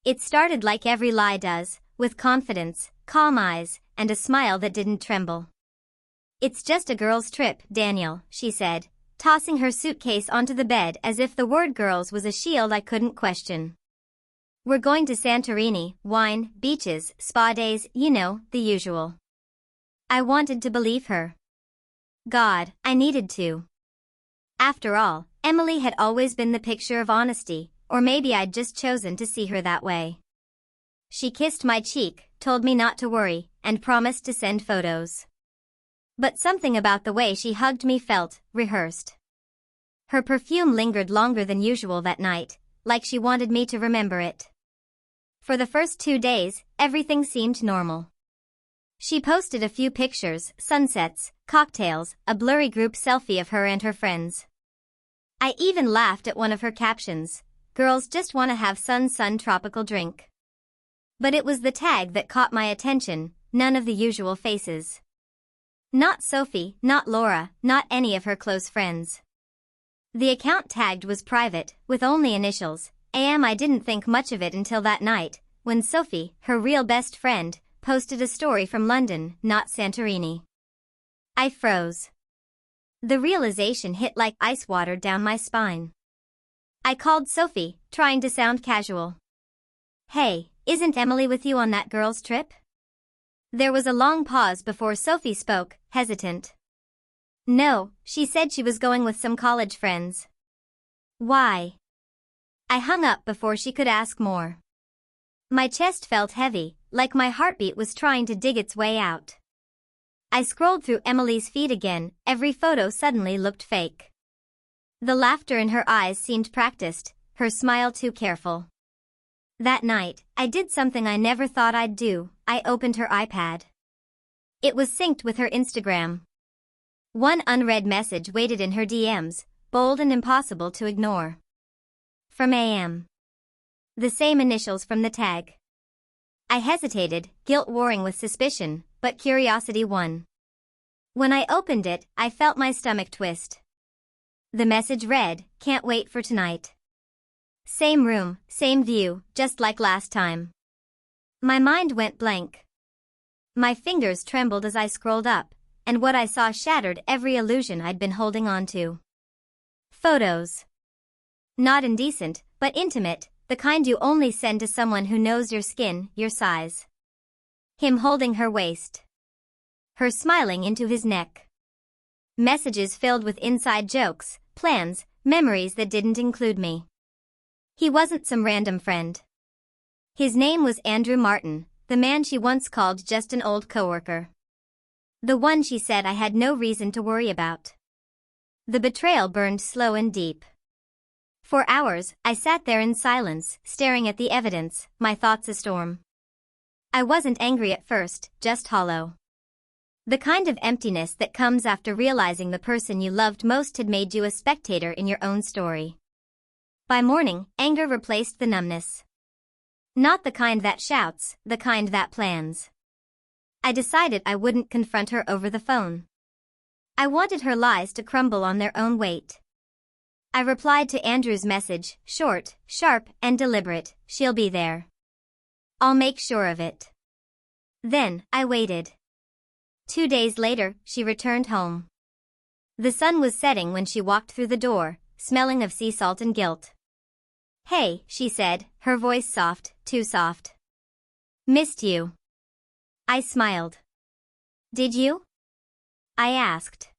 It started like every lie does, with confidence, calm eyes, and a smile that didn't tremble. "It's just a girls' trip, Daniel," she said, tossing her suitcase onto the bed as if the word girls was a shield I couldn't question. "We're going to Santorini, wine, beaches, spa days, you know, the usual." I wanted to believe her. God, I needed to. After all, Emily had always been the picture of honesty, or maybe I'd just chosen to see her that way. She kissed my cheek, told me not to worry, and promised to send photos. But something about the way she hugged me felt rehearsed. Her perfume lingered longer than usual that night, like she wanted me to remember it. For the first 2 days, everything seemed normal. She posted a few pictures, sunsets, cocktails, a blurry group selfie of her and her friends. I even laughed at one of her captions, "Girls just wanna have sun tropical drink." But it was the tag that caught my attention, none of the usual faces. Not Sophie, not Laura, not any of her close friends. The account tagged was private, with only initials. I didn't think much of it until that night, when Sophie, her real best friend, posted a story from London, not Santorini. I froze. The realization hit like ice water down my spine. I called Sophie, trying to sound casual. "Hey, isn't Emily with you on that girls' trip?" There was a long pause before Sophie spoke, hesitant. "No, she said she was going with some college friends." "Why?" I hung up before she could ask more. My chest felt heavy, like my heartbeat was trying to dig its way out. I scrolled through Emily's feed again, every photo suddenly looked fake. The laughter in her eyes seemed practiced, her smile too careful. That night, I did something I never thought I'd do, I opened her iPad. It was synced with her Instagram. One unread message waited in her DMs, bold and impossible to ignore. From AM. The same initials from the tag. I hesitated, guilt warring with suspicion, but curiosity won. When I opened it, I felt my stomach twist. The message read, "Can't wait for tonight. Same room, same view, just like last time." My mind went blank. My fingers trembled as I scrolled up, and what I saw shattered every illusion I'd been holding on to. Photos. Not indecent, but intimate, the kind you only send to someone who knows your skin, your size. Him holding her waist. Her smiling into his neck. Messages filled with inside jokes, plans, memories that didn't include me. He wasn't some random friend. His name was Andrew Martin, the man she once called just an old coworker. The one she said I had no reason to worry about. The betrayal burned slow and deep. For hours, I sat there in silence, staring at the evidence, my thoughts a storm. I wasn't angry at first, just hollow. The kind of emptiness that comes after realizing the person you loved most had made you a spectator in your own story. By morning, anger replaced the numbness. Not the kind that shouts, the kind that plans. I decided I wouldn't confront her over the phone. I wanted her lies to crumble on their own weight. I replied to Andrew's message, short, sharp, and deliberate, "She'll be there. I'll make sure of it." Then, I waited. 2 days later, she returned home. The sun was setting when she walked through the door, smelling of sea salt and guilt. "Hey," she said, her voice soft, too soft. "Missed you." I smiled. "Did you?" I asked.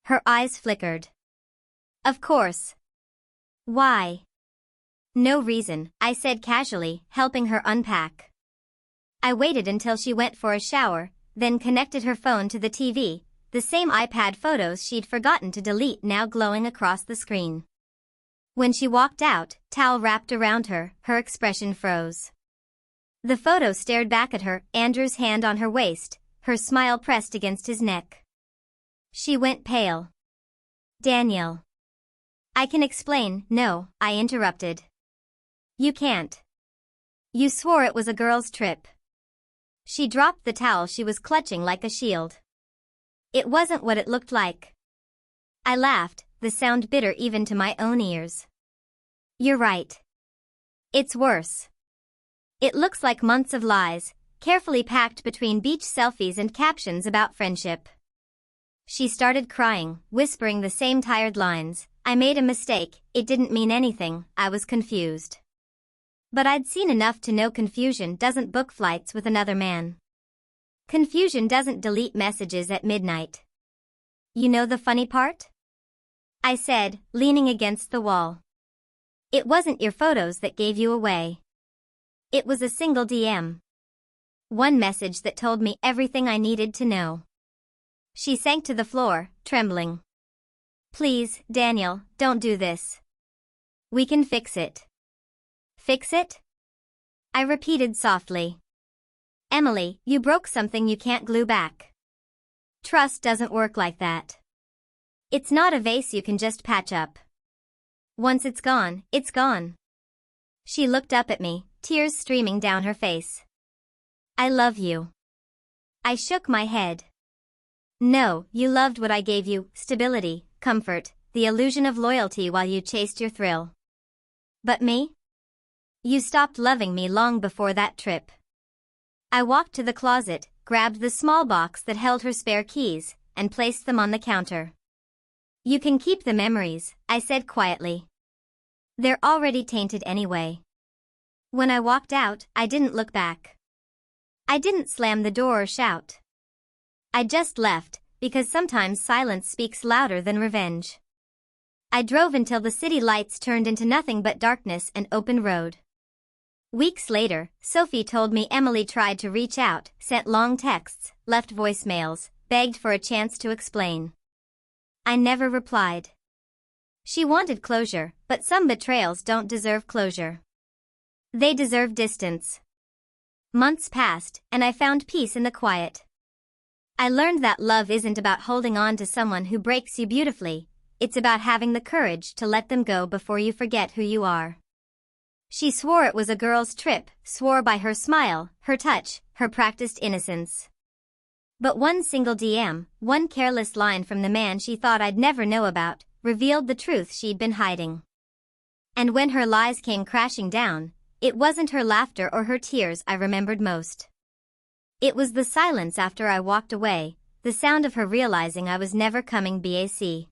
Her eyes flickered. "Of course." "Why?" "No reason," I said casually, helping her unpack. I waited until she went for a shower, then connected her phone to the TV, the same iPad photos she'd forgotten to delete now glowing across the screen. When she walked out, towel wrapped around her, her expression froze. The photo stared back at her, Andrew's hand on her waist, her smile pressed against his neck. She went pale. "Daniel." "I can explain." "No," I interrupted. "You can't. You swore it was a girls' trip." She dropped the towel she was clutching like a shield. "It wasn't what it looked like." I laughed, the sound bitter even to my own ears. "You're right. It's worse. It looks like months of lies, carefully packed between beach selfies and captions about friendship. She started crying, whispering the same tired lines. I made a mistake, it didn't mean anything, I was confused. But I'd seen enough to know confusion doesn't book flights with another man. Confusion doesn't delete messages at midnight. You know the funny part? I said, leaning against the wall. It wasn't your photos that gave you away. It was a single DM. One message that told me everything I needed to know. She sank to the floor, trembling. Please, Daniel, don't do this. We can fix it. Fix it? I repeated softly. Emily, you broke something you can't glue back. Trust doesn't work like that. It's not a vase you can just patch up. Once it's gone, it's gone. She looked up at me, tears streaming down her face. I love you. I shook my head. No, you loved what I gave you, stability, comfort, the illusion of loyalty while you chased your thrill. But me? You stopped loving me long before that trip. I walked to the closet, grabbed the small box that held her spare keys, and placed them on the counter. You can keep the memories, I said quietly. They're already tainted anyway. When I walked out, I didn't look back. I didn't slam the door or shout. I just left, because sometimes silence speaks louder than revenge. I drove until the city lights turned into nothing but darkness and open road. Weeks later, Sophie told me Emily tried to reach out, sent long texts, left voicemails, begged for a chance to explain. I never replied. She wanted closure, but some betrayals don't deserve closure. They deserve distance. Months passed, and I found peace in the quiet. I learned that love isn't about holding on to someone who breaks you beautifully, it's about having the courage to let them go before you forget who you are. She swore it was a girl's trip, swore by her smile, her touch, her practiced innocence. But one single DM, one careless line from the man she thought I'd never know about, revealed the truth she'd been hiding. And when her lies came crashing down, it wasn't her laughter or her tears I remembered most. It was the silence after I walked away, the sound of her realizing I was never coming back.